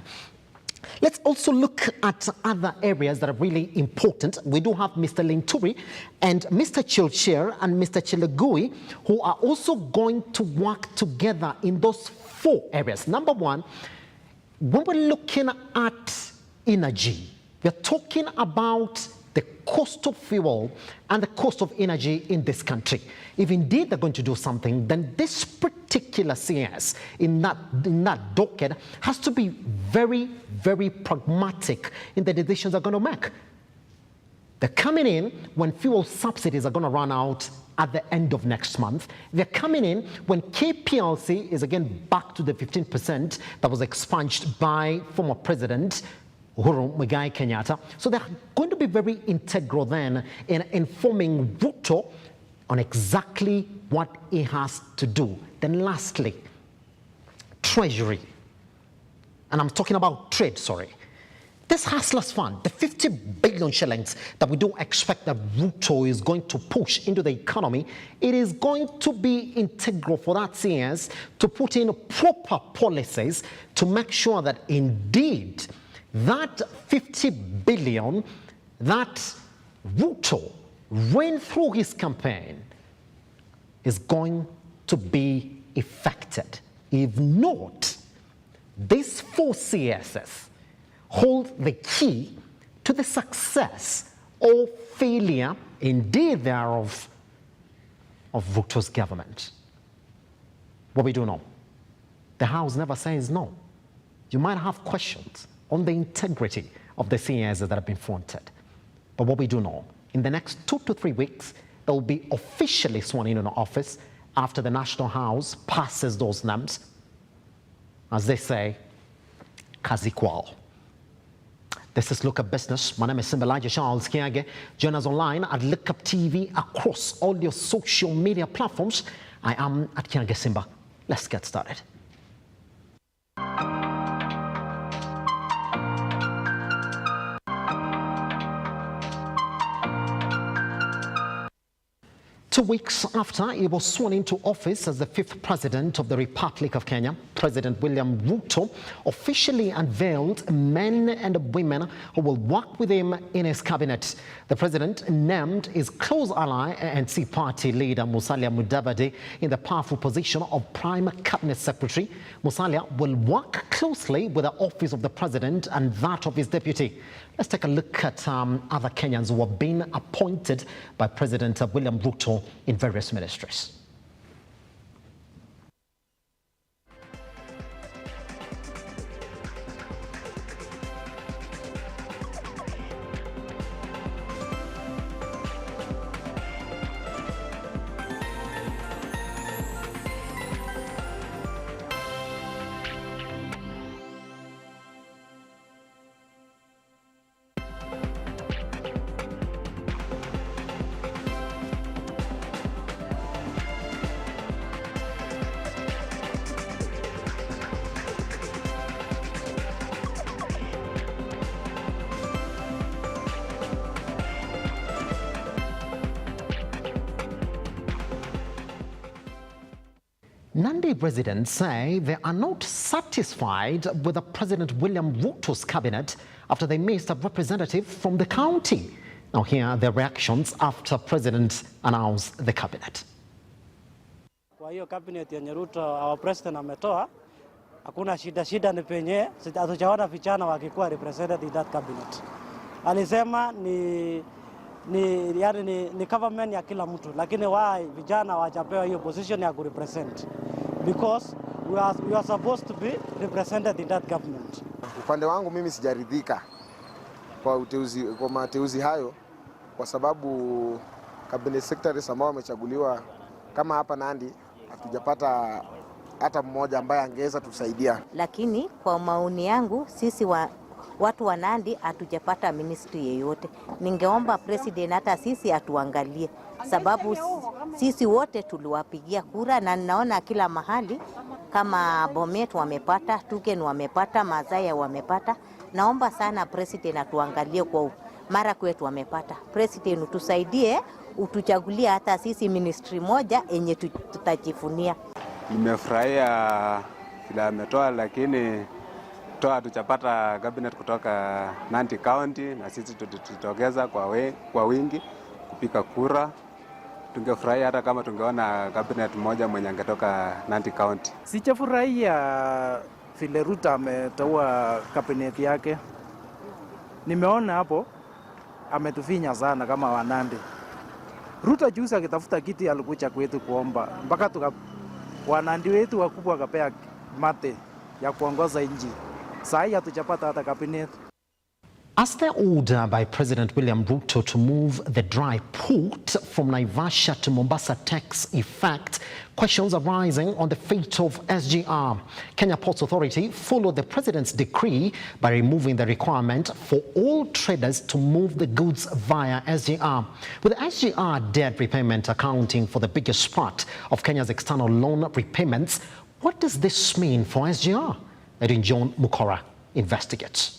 now. Let's also look at other areas that are really important. We do have Mr. Linturi and Mr. Chilcher and Mr. Chilagui, who are also going to work together in those 4 areas. Number one, when we're looking at energy, we're talking about the cost of fuel and the cost of energy in this country. If indeed they're going to do something, then this particular CS in that docket has to be very, very pragmatic in the decisions they're going to make. They're coming in when fuel subsidies are going to run out at the end of next month. They're coming in when KPLC is again back to the 15% that was expunged by former President Uhuru Muigai Kenyatta. So they're going to be very integral then in informing Ruto on exactly what he has to do. Then lastly, Treasury. And I'm talking about trade, sorry. This Hustlers Fund, the 50 billion shillings that we do expect that Ruto is going to push into the economy, it is going to be integral for that CS to put in proper policies to make sure that indeed that 50 billion that Ruto ran through his campaign is going to be effected. If not, these 4 CSs hold the key to the success or failure, indeed thereof, of Ruto's government. What we do know, the House never says no. You might have questions on the integrity of the CSs that have been fronted. But what we do know, in the next 2 to 3 weeks, they will be officially sworn in office after the National House passes those names. As they say, kazi kwao. This is Look at Business. My name is Simba Kiage. Join us online at Lookuptv across all your social media platforms. I am at Kiage Simba. Let's get started. 2 weeks after he was sworn into office as the 5th President of the Republic of Kenya, President William Ruto officially unveiled men and women who will work with him in his cabinet. The President named his close ally ANC party leader Musalia Mudavadi in the powerful position of Prime Cabinet Secretary. Musalia will work closely with the office of the President and that of his deputy. Let's take a look at other Kenyans who have been appointed by President William Ruto in various ministries. Nandi residents say they are not satisfied with the President William Ruto's cabinet after they missed a representative from the county. Now here are their reactions after President announced the cabinet. Kwa hiyo cabinet yenye Ruto our president ametoa, hakuna shida ni penye hatujaona vijana wakikuwa represented in that cabinet. Alisema ni government ya kila mtu, lakini why vijana hawajapewa hiyo position ya kurepresent? Because we are supposed to be represented in that government. Upande wangu mimi sijaridhika kwa mateuzi hayo, kwa sababu cabinet secretaries ambao wamechaguliwa kama hapa Nandi hatujapata hata mmoja ambaye angeweza tusaidia. Lakini kwa maoni yangu sisi watu wa Nandi hatujapata ministry yeyote. Ningeomba president hata sisi atuangalie, sababu sisi wote tuliwapigia kura na ninaona kila mahali kama Bomet wamepata, Tuken wamepata, Mazaya wamepata. Naomba sana president atuangalie kwa mara kwetu wamepata. President utusaidie, utuchagulie hata sisi ministry moja yenye tutajifunia. Nimefurahia kila ametoa, lakini toa hatujapata cabinet kutoka Nandi County, na sisi tutitokeza kwa wingi kupiga kura. Tungefurahia hata kama tungeona cabinet moja mwenye angetoka Nandi County. Sijafurahia vile Ruto ametoa cabinet yake. Nimeona hapo ametufinya sana kama Wanandi. Ruto juzi akitafuta kiti alikuja kwetu kuomba mpaka Wanandi wetu wakubwa akapea mate ya kuongoza nchi. Sasa hatujapata hata cabinet. As the order by President William Ruto to move the dry port from Naivasha to Mombasa takes effect, questions are rising on the fate of SGR. Kenya Ports Authority followed the president's decree by removing the requirement for all traders to move the goods via SGR. With SGR debt repayment accounting for the biggest part of Kenya's external loan repayments, what does this mean for SGR? Edwin John Mukora investigates.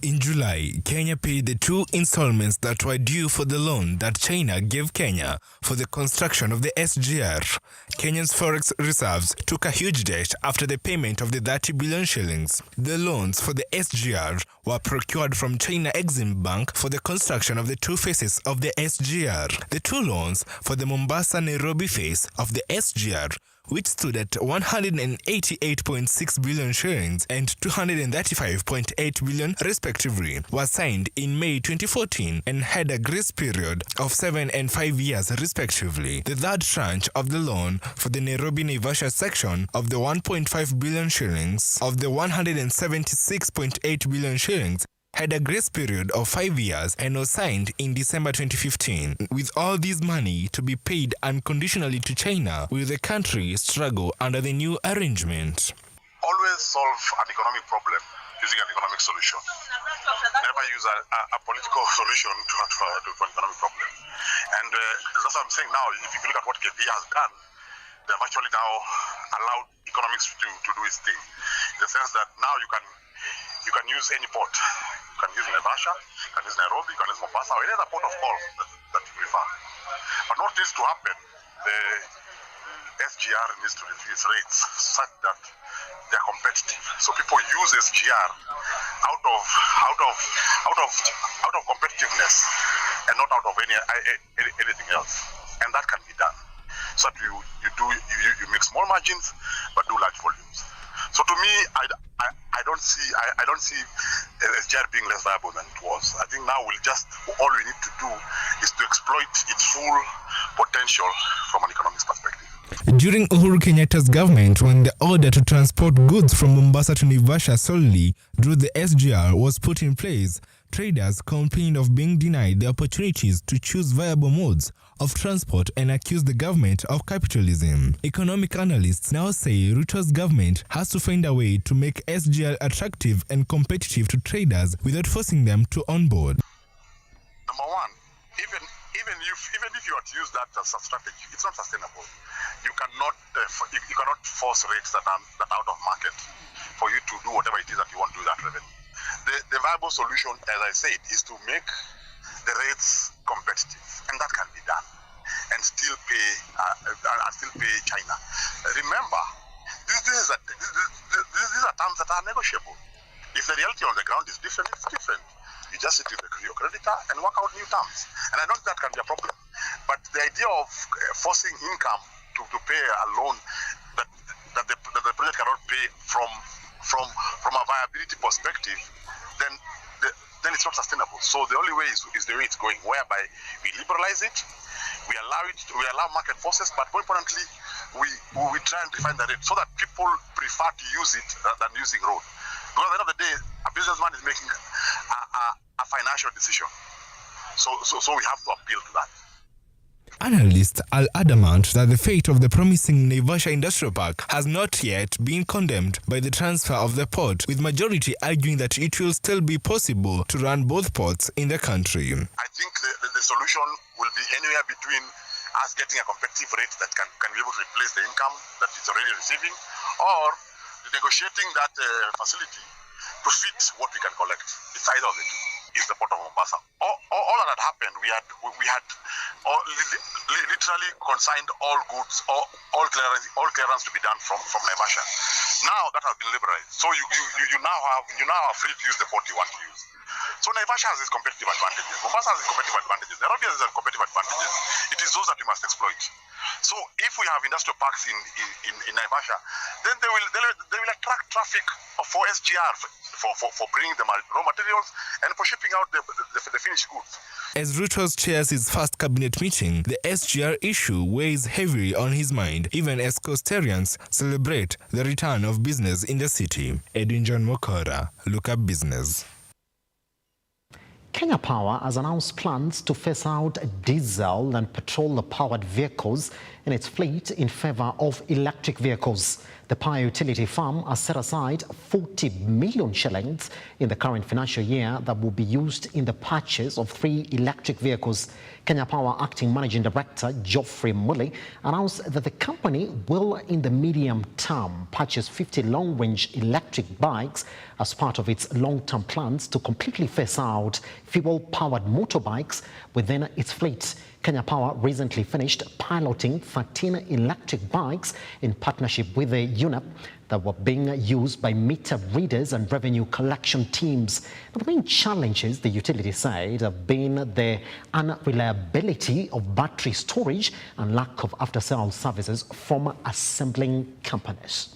In July, Kenya paid the 2 installments that were due for the loan that China gave Kenya for the construction of the SGR. Kenya's forex reserves took a huge debt after the payment of the 30 billion shillings. The loans for the SGR were procured from China Exim Bank for the construction of the 2 phases of the SGR. The 2 loans for the Mombasa-Nairobi phase of the SGR, which stood at 188.6 billion shillings and 235.8 billion respectively, was signed in May 2014 and had a grace period of 7 and 5 years respectively. The third tranche of the loan for the Nairobi-Naivasha section of the 1.5 billion shillings of the 176.8 billion shillings had a grace period of 5 years and was signed in December 2015. With all this money to be paid unconditionally to China, will the country struggle under the new arrangement? Always solve an economic problem using an economic solution. Never use a political solution to an economic problem. And that's what I'm saying now. If you look at what KP has done, they've actually now allowed economics to do its thing. In the sense that now you can use any port. You can use Naivasha, you can use Nairobi, you can use Mombasa, or any other port of call that you prefer. But what needs to happen, the SGR needs to review its rates such that they are competitive. So people use SGR out of competitiveness and not out of anything else. And that can be done. So that you make small margins but do large volumes. So to me, I don't see SGR being less viable than it was. I think now all we need to do is to exploit its full potential from an economics perspective. During Uhuru Kenyatta's government, when the order to transport goods from Mombasa to Naivasha solely through the SGR was put in place, traders complained of being denied the opportunities to choose viable modes of transport and accused the government of capitalism. Economic analysts now say Ruto's government has to find a way to make SGR attractive and competitive to traders without forcing them to onboard. Number one, even if you are to use that as a strategy, it's not sustainable. You cannot force rates that are out of market for you to do whatever it is that you want to do that revenue. The viable solution, as I said, is to make the rates competitive, and that can be done, and still pay China. Remember, these are terms that are negotiable. If the reality on the ground is different, it's different. You just sit with your creditor and work out new terms, and I don't think that can be a problem. But the idea of forcing income to pay a loan that the project cannot pay from a viability perspective, then it's not sustainable. So the only way is the way it's going, whereby we liberalize it, we allow market forces, but more importantly, we try and define the rate so that people prefer to use it than using road. Because at the end of the day, a businessman is making a financial decision. So we have to appeal to that. Analysts are adamant that the fate of the promising Naivasha Industrial Park has not yet been condemned by the transfer of the port, with majority arguing that it will still be possible to run both ports in the country. I think the solution will be anywhere between us getting a competitive rate that can be able to replace the income that it's already receiving, or negotiating that facility to fit what we can collect. It's either of the two. Is the port of Mombasa. All that had happened, we had literally consigned all goods, all clearance to be done from Naivasha. Now that has been liberalized. So you now are free to use the port you want to use. So Naivasha has its competitive advantages. Mombasa has its competitive advantages. Nairobi has its competitive advantages. It is those that we must exploit. So if we have industrial parks in Naivasha, then they will attract traffic for SGR, for bringing the raw materials and for shipping out the finished goods. As Ruto chairs his first cabinet meeting, the SGR issue weighs heavily on his mind, even as Coastarians celebrate the return of business in the city. Edwin John Mokora, Look Up Business. Kenya Power has announced plans to phase out diesel and petrol-powered vehicles in its fleet in favor of electric vehicles. The power utility firm has set aside 40 million shillings in the current financial year that will be used in the purchase of 3 electric vehicles. Kenya Power Acting Managing Director Geoffrey Mully announced that the company will, in the medium term, purchase 50 long-range electric bikes as part of its long-term plans to completely phase out fuel-powered motorbikes within its fleet. Kenya Power recently finished piloting 13 electric bikes in partnership with the UNEP that were being used by meter readers and revenue collection teams. The main challenges, the utility said, have been the unreliability of battery storage and lack of after-sales services from assembling companies.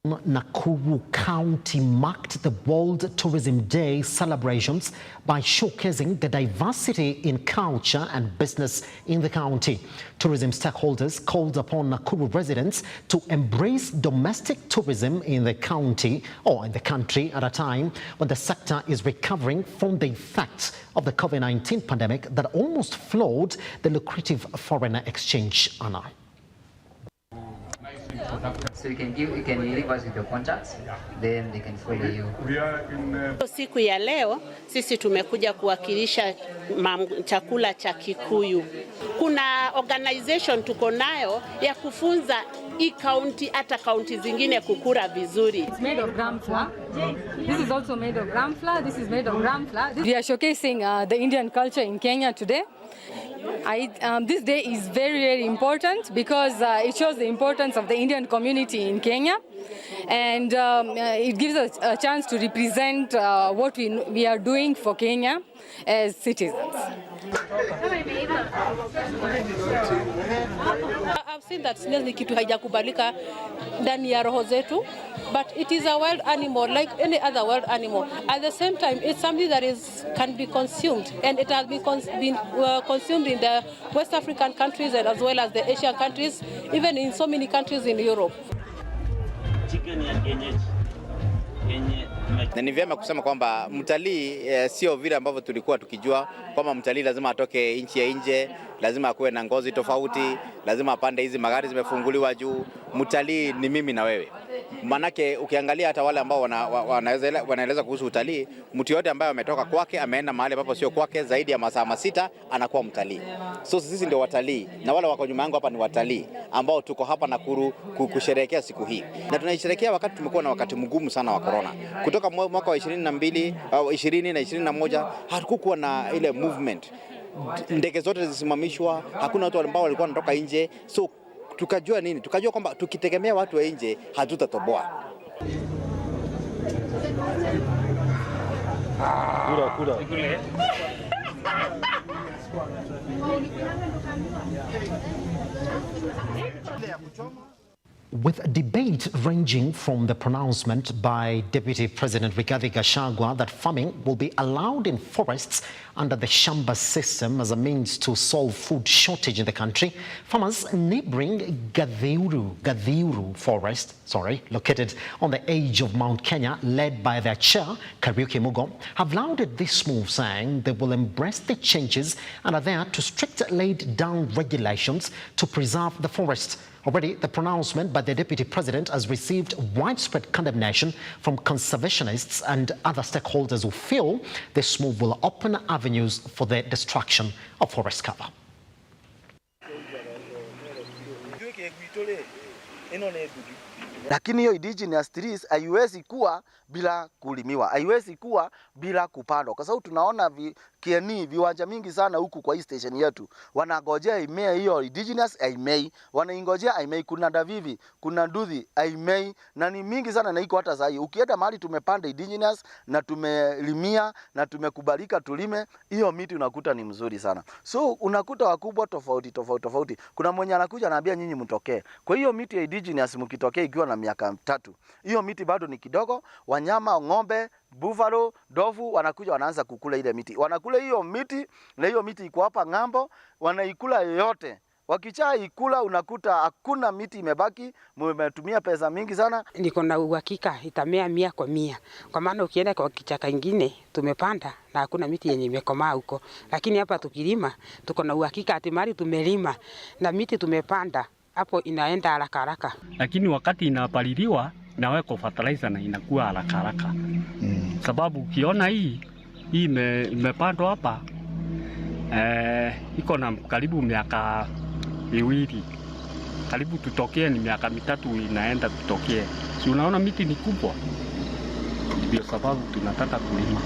Nakuru County marked the World Tourism Day celebrations by showcasing the diversity in culture and business in the county. Tourism stakeholders called upon Nakuru residents to embrace domestic tourism in the county or in the country at a time when the sector is recovering from the effects of the COVID-19 pandemic that almost floored the lucrative foreign exchange honor. So you can leave us with your contacts, then they can follow you. Siku ya leo sisi tumekuja kuwakilisha chakula cha Kikuyu. Kuna organization tuko nayo ya kufunza county hata county zingine kukula vizuri. It's made of gram flour. This is also made of gram flour. This is made of gram flour. We are showcasing the Indian culture in Kenya today. This day is very, very important because it shows the importance of the Indian community in Kenya, and it gives us a chance to represent what we are doing for Kenya as citizens. I've seen that snails ni kitu haijakubalika ndani ya roho zetu, but it is a wild animal like any other wild animal. At the same time, it's something that can be consumed, and it has been consumed in the West African countries and as well as the Asian countries, even in so many countries in Europe. Na ni vyema kusema kwamba mtalii sio vile ambavyo tulikuwa tukijua kwamba mtalii lazima atoke nchi ya nje, lazima akuwe na ngozi tofauti, lazima apande hizi magari zimefunguliwa juu. Mtalii ni mimi na wewe. Manake ukiangalia hata wale ambao wanaeleza kuhusu utalii, mtu yote ambaye ametoka kwake ameenda mahali ambapo sio kwake zaidi ya masaa 6 anakuwa mtalii. So sisi ndio watalii na wale wako nyuma yangu hapa ni watalii ambao tuko hapa Nakuru kusherehekea siku hii. Na tunaisherehekea wakati tumekuwa na wakati mgumu sana wa corona. Kutoka mwaka wa 22 au 20 na 21 hatukuwa na ile movement. Ndege zote zisimamishwa, hakuna watu ambao walikuwa wanatoka nje. So tukajua nini? Tukajua kwamba tukitegemea watu wa nje hatutatoboa. Kula. With debate ranging from the pronouncement by Deputy President Rigathi Gachagua that farming will be allowed in forests under the Shamba system as a means to solve food shortage in the country, farmers neighboring Gathiuru Forest, located on the edge of Mount Kenya, led by their chair, Kariuki Mugo, have lauded this move, saying they will embrace the changes and are there to strictly lay down regulations to preserve the forest. Already, the pronouncement by the Deputy President has received widespread condemnation from conservationists and other stakeholders who feel this move will open avenues for the destruction of forest cover. Lakini hiyo indigenous trees haiwezi kuwa bila kulimiwa, haiwezi kuwa bila kupandwa, kwa sababu tunaona viwanja mingi sana huku kwa hii station yetu wanangojea imea hiyo indigenous haimei, wanaingojea haimei. Kuna Davivi, kuna Nduthi haimei, na ni mingi sana, na iko hata sasa. Ukienda mahali tumepanda indigenous na tumelimia na tumekubalika tulime, hiyo miti unakuta ni mzuri sana. So unakuta wakubwa tofauti. Kuna mwenye anakuja anaambia nyinyi mtokee. Kwa hiyo miti ya indigenous mkitokea ikiwa na miaka 3, hiyo miti bado ni kidogo. Wanyama, ng'ombe, buffalo, ndovu wanakuja wanaanza kukula ile miti. Wanakula hiyo miti, na hiyo miti iko hapa ng'ambo, wanaikula yote. Wakicha ikula unakuta hakuna miti imebaki, mmetumia pesa mingi sana. Niko na uhakika itamea 100%. Kwa maana ukienda kwa kichaka kingine tumepanda na hakuna miti yenye imekomaa huko. Lakini hapa tukilima tuko na uhakika ati mali tumelima na miti tumepanda hapo inaenda haraka. Lakini wakati inapaliliwa naweka fertilizer na inakuwa haraka. Sababu ukiona hii imepandwa hapa iko na karibu miaka 2. Karibu tutokee ni miaka 3 inaenda tutokee. Si unaona miti ni kubwa. Ndio sababu tunataka kulima.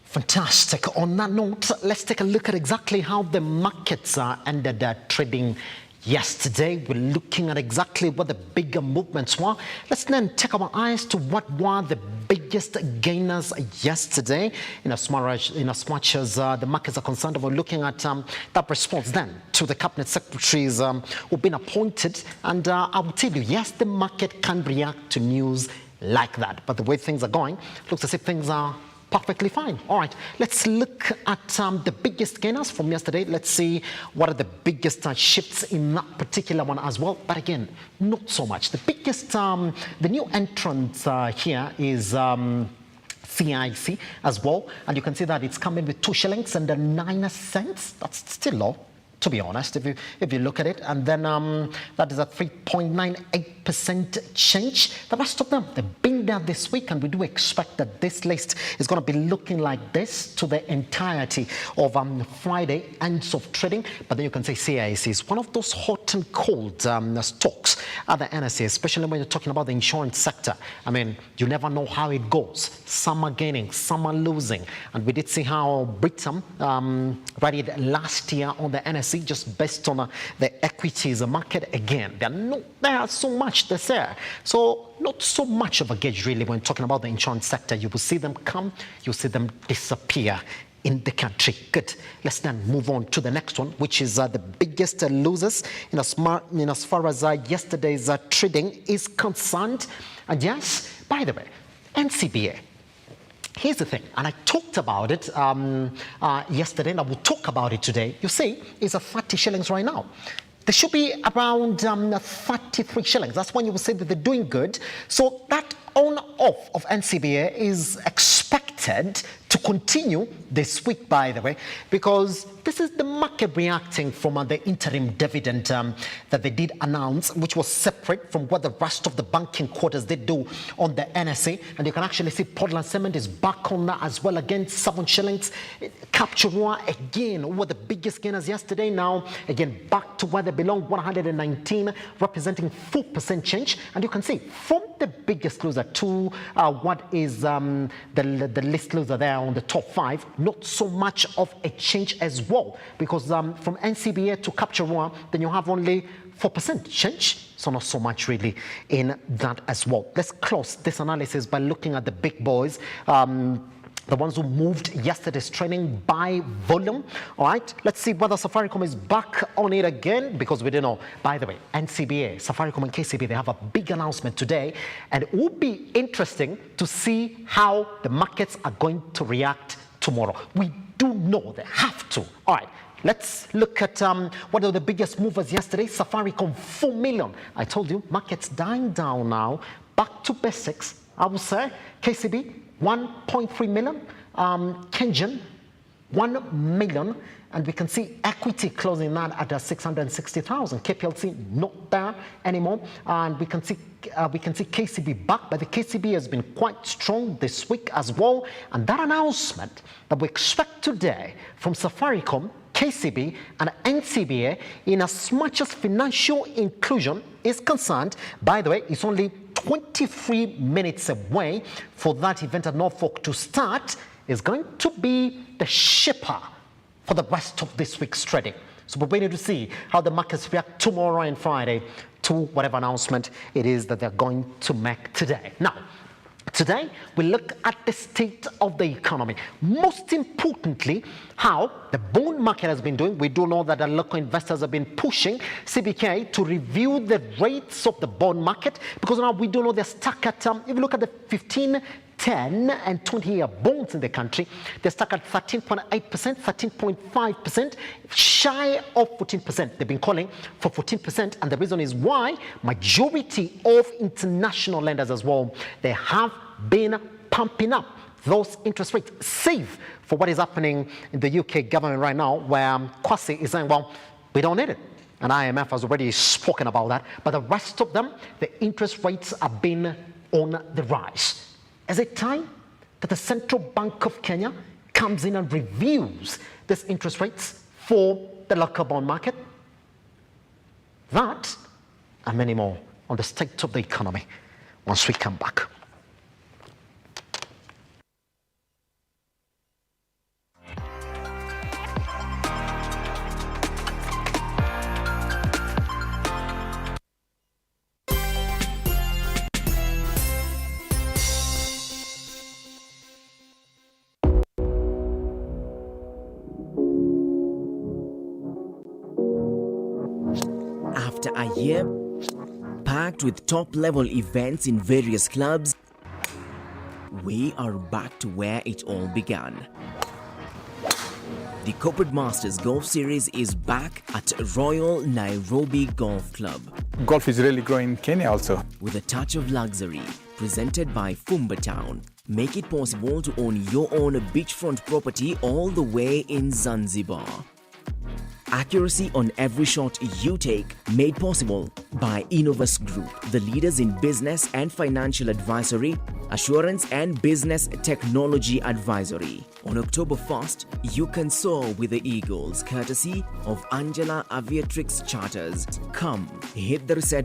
Fantastic. On that note, let's take a look at exactly how the markets ended trading yesterday. We're looking at exactly what the bigger movements were. Let's then take our eyes to what were the biggest gainers yesterday. In as much as the markets are concerned, we're looking at that response then to the cabinet secretaries who've been appointed. And I will tell you, yes, the market can react to news like that. But the way things are going, looks as if things are perfectly fine. All right, let's look at the biggest gainers from yesterday. Let's see what are the biggest shifts in that particular one as well. But again, not so much. The biggest, the new entrant here is CIC as well. And you can see that it's coming with 2 shillings and 9 cents. That's still low, to be honest, if you look at it. And then that is a 3.98% change. The rest of them, they've been there this week, and we do expect that this list is going to be looking like this to the entirety of Friday ends of trading. But then you can say CIC is one of those hot and cold stocks at the NSE, especially when you're talking about the insurance sector. I mean, you never know how it goes. Some are gaining, some are losing. And we did see how Britain rallied last year on the NSE just based on the equities market. Again, they're not there so much this year. So not so much of a gauge really when talking about the insurance sector. You will see them come, you see them disappear in the country. Good. Let's then move on to the next one, which is the biggest losers in as far as yesterday's trading is concerned. And yes, by the way, NCBA. Here's the thing, and I talked about it yesterday, and I will talk about it today. You see, it's 30 shillings right now. They should be around 33 shillings. That's when you will say that they're doing good. So that on-off of NCBA is expected to continue this week, by the way, because this is the market reacting from the interim dividend that they did announce, which was separate from what the rest of the banking quarters did do on the NSE. And you can actually see Portland Cement is back on that as well, again, 7 shillings. Capture again, were the biggest gainers yesterday. Now, again, back to where they belong, 119, representing 4% change. And you can see from the biggest loser to what is the list loser there on the top 5, not so much of a change as well, because from NCBA to Capture One, then you have only 4% change, so not so much really in that as well. Let's close this analysis by looking at the big boys. The ones who moved yesterday's trading by volume. All right, let's see whether Safaricom is back on it again, because we don't know. By the way, NCBA, Safaricom and KCB, they have a big announcement today, and it will be interesting to see how the markets are going to react tomorrow. We do know they have to. All right, let's look at what are the biggest movers yesterday. Safaricom, 4 million. I told you, markets dying down now, back to basics, I would say. KCB, 1.3 million. Kenjan, 1 million, and we can see equity closing that at 660,000. KPLC not there anymore, and we can see KCB back, but the KCB has been quite strong this week as well. And that announcement that we expect today from Safaricom, KCB and NCBA, in as much as financial inclusion is concerned, by the way, it's only 23 minutes away for that event at Norfolk to start, is going to be the shaper for the rest of this week's trading. So we're waiting to see how the markets react tomorrow and Friday to whatever announcement it is that they're going to make today. Now, today, we look at the state of the economy. Most importantly, how the bond market has been doing. We do know that the local investors have been pushing CBK to review the rates of the bond market, because now we do know they're stuck at, if you look at the 15, 10 and 20-year bonds in the country, they're stuck at 13.8%, 13.5%, shy of 14%. They've been calling for 14%, and the reason is why majority of international lenders as well, they have been pumping up those interest rates, save for what is happening in the UK government right now, where Kwasi is saying, well, we don't need it. And IMF has already spoken about that. But the rest of them, the interest rates have been on the rise. Is it time that the Central Bank of Kenya comes in and reviews these interest rates for the local bond market? That and many more on the state of the economy once we come back. After a year packed with top-level events in various clubs, we are back to where it all began. The Corporate Masters Golf Series is back at Royal Nairobi Golf Club. Golf is really growing in Kenya also. With a touch of luxury, presented by Fumba Town. Make it possible to own your own beachfront property all the way in Zanzibar. Accuracy on every shot you take, made possible by Innovus Group, the leaders in business and financial advisory, assurance and business technology advisory. On October 1st, you can soar with the Eagles, courtesy of Angela Aviatrix Charters. Come, hit the reset